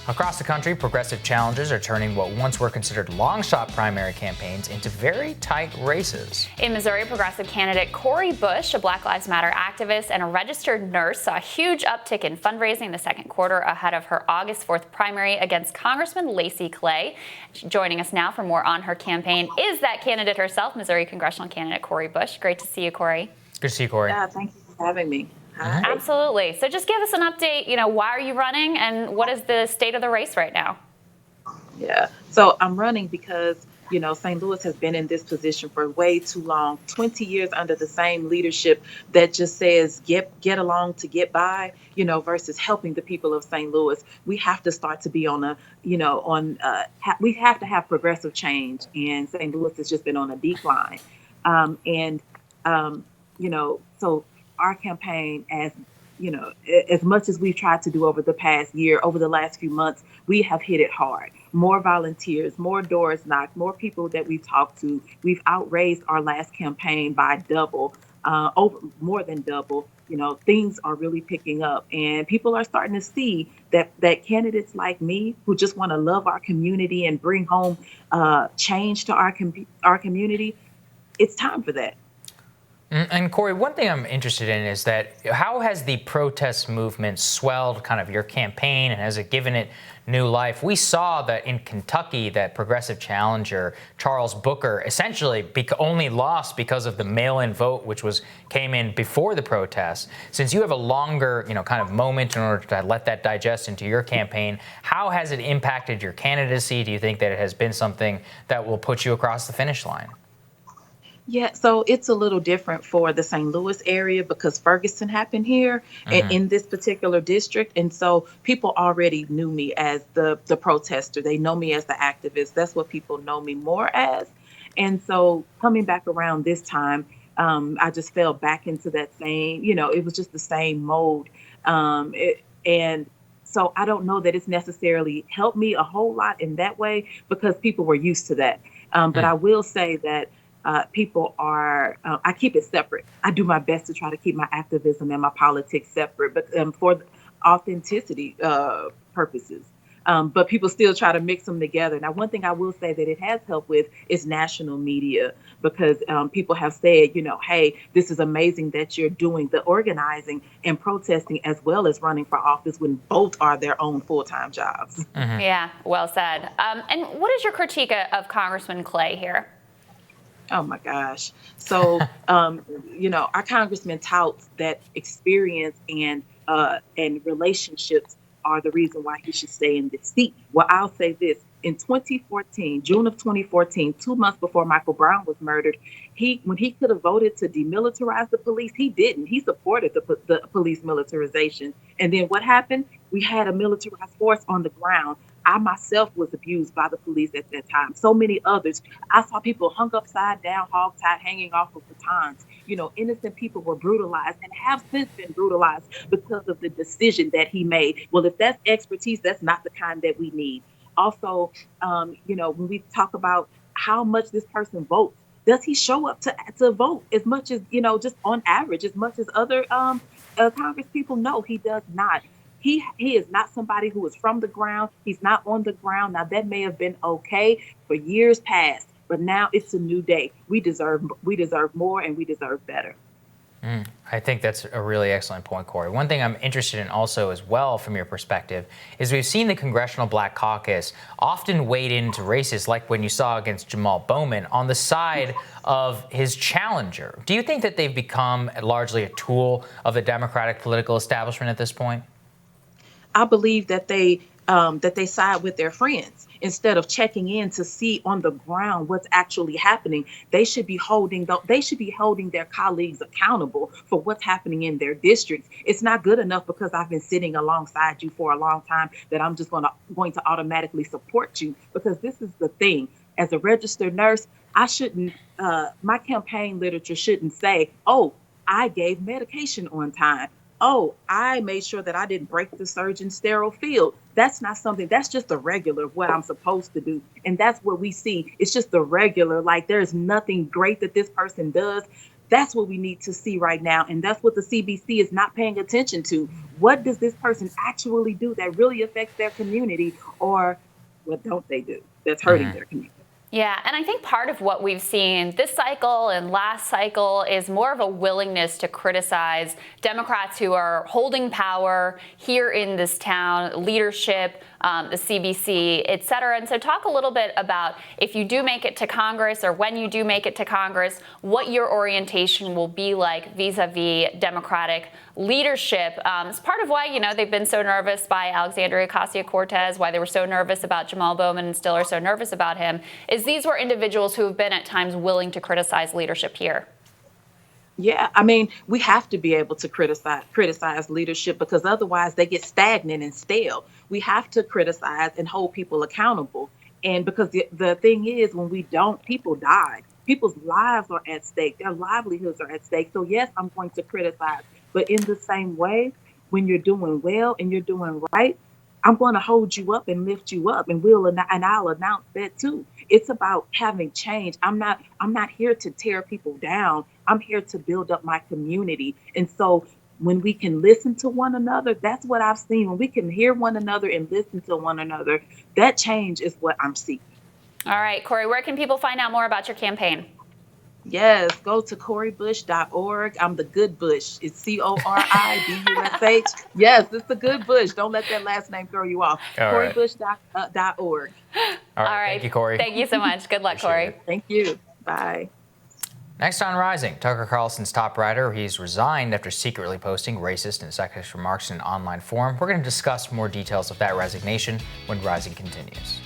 Across the country, progressive challengers are turning what once were considered long-shot primary campaigns into very tight races. In Missouri, progressive candidate Cori Bush, a Black Lives Matter activist and a registered nurse, saw a huge uptick in fundraising in the second quarter ahead of her August 4th primary against Congressman Clay. Joining us now for more on her campaign is that candidate herself, Missouri Congressional candidate Cori Bush. Great to see you, Cori. Good to see you, Cori. Yeah, thank you for having me. Hi. Absolutely. So just give us an update, why are you running and what is the state of the race right now? Yeah, so I'm running because, St. Louis has been in this position for way too long, 20 years under the same leadership that just says get along to get by, versus helping the people of St. Louis. We have to start to be on we have to have progressive change, and St. Louis has just been on a decline. So our campaign, as much as we've tried to do over the past year, over the last few months, we have hit it hard. More volunteers, more doors knocked, more people that we've talked to. We've outraised our last campaign by double, more than double. Things are really picking up, and people are starting to see that candidates like me, who just want to love our community and bring home change to our community, it's time for that. And Cori, one thing I'm interested in is that how has the protest movement swelled kind of your campaign, and has it given it new life? We saw that in Kentucky, that progressive challenger Charles Booker essentially only lost because of the mail-in vote, which came in before the protests. Since you have a longer, kind of moment in order to let that digest into your campaign, how has it impacted your candidacy? Do you think that it has been something that will put you across the finish line? Yeah, so it's a little different for the St. Louis area because Ferguson happened here in this particular district. And so people already knew me as the protester. They know me as the activist. That's what people know me more as. And so coming back around this time, I just fell back into that same, it was just the same mode. And so I don't know that it's necessarily helped me a whole lot in that way because people were used to that. But I will say that people are, I keep it separate. I do my best to try to keep my activism and my politics separate, but for authenticity purposes. But people still try to mix them together. Now, one thing I will say that it has helped with is national media, because people have said, hey, this is amazing that you're doing the organizing and protesting as well as running for office when both are their own full-time jobs. Yeah, well said. And what is your critique of Congressman Clay here? Oh my gosh. So, our congressman touts that experience and relationships are the reason why he should stay in this seat. Well, I'll say this. In 2014, June of 2014, 2 months before Michael Brown was murdered, when he could have voted to demilitarize the police, he didn't. He supported the police militarization. And then what happened? We had a militarized force on the ground. I myself was abused by the police at that time. So many others. I saw people hung upside down, hogtied, hanging off of batons. Innocent people were brutalized and have since been brutalized because of the decision that he made. Well, if that's expertise, that's not the kind that we need. Also, when we talk about how much this person votes, does he show up to vote as much as, just on average, as much as other Congress people? No, he does not. He is not somebody who is from the ground. He's not on the ground. Now, that may have been okay for years past, but now it's a new day. We deserve more and we deserve better. I think that's a really excellent point, Cori. One thing I'm interested in also as well from your perspective is we've seen the Congressional Black Caucus often wade into races like when you saw against Jamal Bowman on the side of his challenger. Do you think that they've become largely a tool of the Democratic political establishment at this point? I believe that they side with their friends instead of checking in to see on the ground what's actually happening. They should be holding their colleagues accountable for what's happening in their districts. It's not good enough because I've been sitting alongside you for a long time that I'm just going to automatically support you, because this is the thing. As a registered nurse, I shouldn't. My campaign literature shouldn't say, "Oh, I gave medication on time. Oh, I made sure that I didn't break the surgeon's sterile field." That's not something, that's just the regular, what I'm supposed to do. And that's what we see. It's just the regular, like there's nothing great that this person does. That's what we need to see right now. And that's what the CBC is not paying attention to. What does this person actually do that really affects their community, or what don't they do that's hurting their community? Yeah, and I think part of what we've seen this cycle and last cycle is more of a willingness to criticize Democrats who are holding power here in this town, leadership, the CBC, et cetera. And so talk a little bit about, if you do make it to Congress, or when you do make it to Congress, what your orientation will be like vis-a-vis Democratic leadership. It's part of why, they've been so nervous by Alexandria Ocasio-Cortez, why they were so nervous about Jamal Bowman and still are so nervous about him, is these were individuals who have been at times willing to criticize leadership here. Yeah, I mean, we have to be able to criticize leadership, because otherwise they get stagnant and stale. We have to criticize and hold people accountable. And because the thing is, when we don't, people die. People's lives are at stake. Their livelihoods are at stake. So yes, I'm going to criticize. But in the same way, when you're doing well and you're doing right, I'm going to hold you up and lift you up, and I'll announce that too. It's about having change. I'm not here to tear people down. I'm here to build up my community. And so when we can listen to one another, that's what I've seen. When we can hear one another and listen to one another, that change is what I'm seeking. All right, Cori, where can people find out more about your campaign? Yes, go to CoriBush.org. I'm the good Bush. It's CoriBush. Yes, it's the good Bush. Don't let that last name throw you off. CoriBush.org. All right. Thank you, Cori. Thank you so much. Good luck, Cori. Thank you. Bye. Next on Rising, Tucker Carlson's top writer. He's resigned after secretly posting racist and sexist remarks in an online forum. We're going to discuss more details of that resignation when Rising continues.